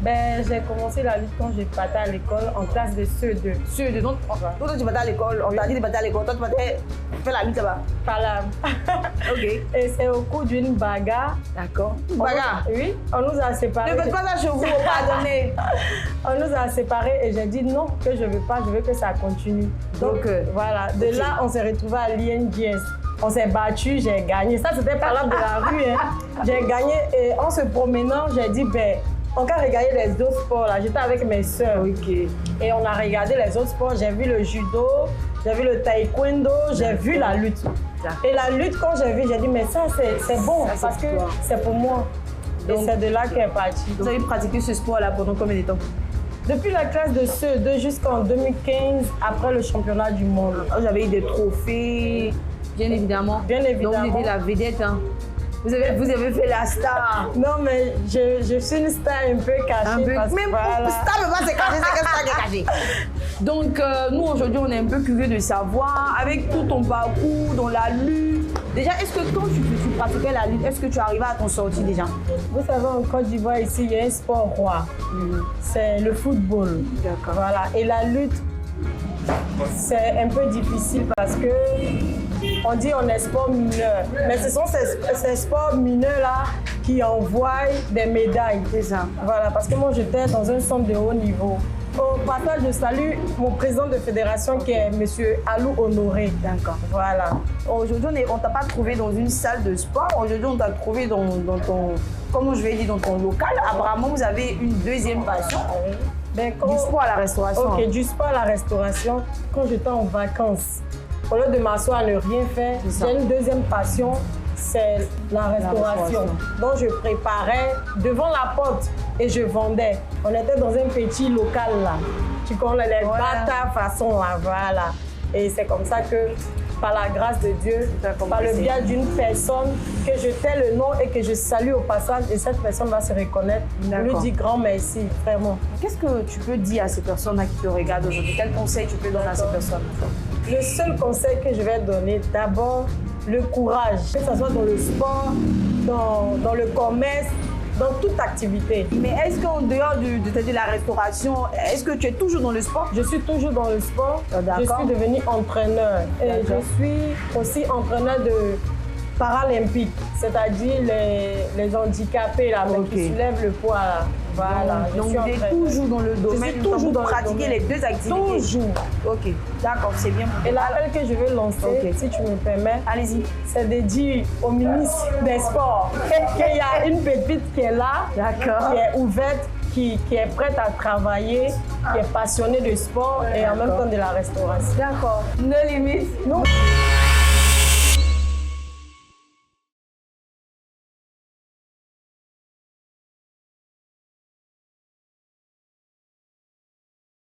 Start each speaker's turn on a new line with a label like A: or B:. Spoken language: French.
A: Ben, j'ai commencé la lutte quand j'ai parti à l'école en classe de CE2.
B: CE2, donc toi tu partais à l'école, on t'a dit de partir à l'école, toi tu partais faire la lutte là-bas.
A: Par là.
B: Ok.
A: Et c'est au cours d'une bagarre.
B: D'accord. Bagarre?
A: Oui, on nous a séparés.
B: Ne faites pas ça chez vous, pardonnez.
A: On nous a séparés et j'ai dit non, que je ne veux pas, je veux que ça continue. Donc voilà, de là, on s'est retrouvés à l'INGS. On s'est battu, j'ai gagné. Ça, c'était pas là de la rue. Hein. J'ai gagné et en se promenant, j'ai dit, ben, on va regarder les autres sports. Là, j'étais avec mes soeurs.
B: Okay.
A: Et on a regardé les autres sports. J'ai vu le judo, j'ai vu le taekwondo, j'ai vu la lutte. Et la lutte, quand j'ai vu, j'ai dit, mais ça, c'est bon ça, parce que c'est pour moi. Donc, et c'est de là qu'elle est partie.
B: Vous avez pratiqué ce sport-là pendant combien de temps?
A: Depuis la classe de CE2 jusqu'en 2015, après le championnat du monde.
B: Vous avez eu des trophées, bien évidemment.
A: Bien évidemment.
B: Donc vous étiez la vedette. Hein. Vous avez fait la star.
A: Non, mais je suis une star un peu cachée.
B: Un peu.
A: Parce
B: même
A: voilà.
B: star ne va se cacher, c'est que star qui est cachée. Donc nous aujourd'hui on est un peu curieux de savoir, avec tout ton parcours dans la lutte, déjà est-ce que quand tu pratiquais la lutte, est-ce que tu arrivais à t'en sortir déjà?
A: Vous savez, en Côte d'Ivoire ici, il y a un sport roi, c'est le football.
B: D'accord.
A: Voilà. Et la lutte, c'est un peu difficile parce que on dit on est sport mineur, mais ce sont ces sports mineurs-là qui envoient des médailles.
B: C'est ça.
A: Voilà, parce que moi j'étais dans un centre de haut niveau. Au passage, je salue mon président de fédération qui est M. Alou Honoré.
B: D'accord.
A: Voilà.
B: Aujourd'hui, on ne t'a pas trouvé dans une salle de sport. Aujourd'hui, on t'a trouvé dans ton, comment je vais dire, dans ton local. Apparemment, vous avez une deuxième passion.
A: Ben,
B: du sport à la restauration.
A: Ok, du sport à la restauration. Quand j'étais en vacances, au lieu de m'asseoir à ne rien faire, j'ai une deuxième passion, c'est la restauration. Donc je préparais devant la porte et je vendais. On était dans un petit local là. Tu connais les bata façon là, voilà. Et c'est comme ça que, par la grâce de Dieu, par le biais d'une personne, que je tais le nom et que je salue au passage, et cette personne va se reconnaître. Je lui dis grand merci, vraiment.
B: Qu'est-ce que tu peux dire à ces personnes-là qui te regardent aujourd'hui? Quel conseil tu peux donner à ces personnes?
A: Le seul conseil que je vais donner, d'abord, le courage. Que ce soit dans le sport, dans le commerce, dans toute activité.
B: Mais est-ce qu'en dehors de la restauration, est-ce que tu es toujours dans le sport?
A: Je suis toujours dans le sport. Je suis devenue entraîneur. Et je suis aussi entraîneur de paralympique, c'est-à-dire les handicapés là, qui soulèvent le poids là. Voilà.
B: Donc tu es toujours dans le domaine.
A: Je suis toujours dans
B: pratiquer les deux activités.
A: Toujours.
B: Ok, d'accord, c'est bien.
A: Et l'appel que je veux lancer, si tu me permets,
B: allez-y,
A: c'est de dire au ministre des Sports qu'il y a une pépite qui est là, qui est ouverte, qui est prête à travailler, qui est passionnée de sport et en même temps de la restauration.
B: D'accord. No limite.
A: Non.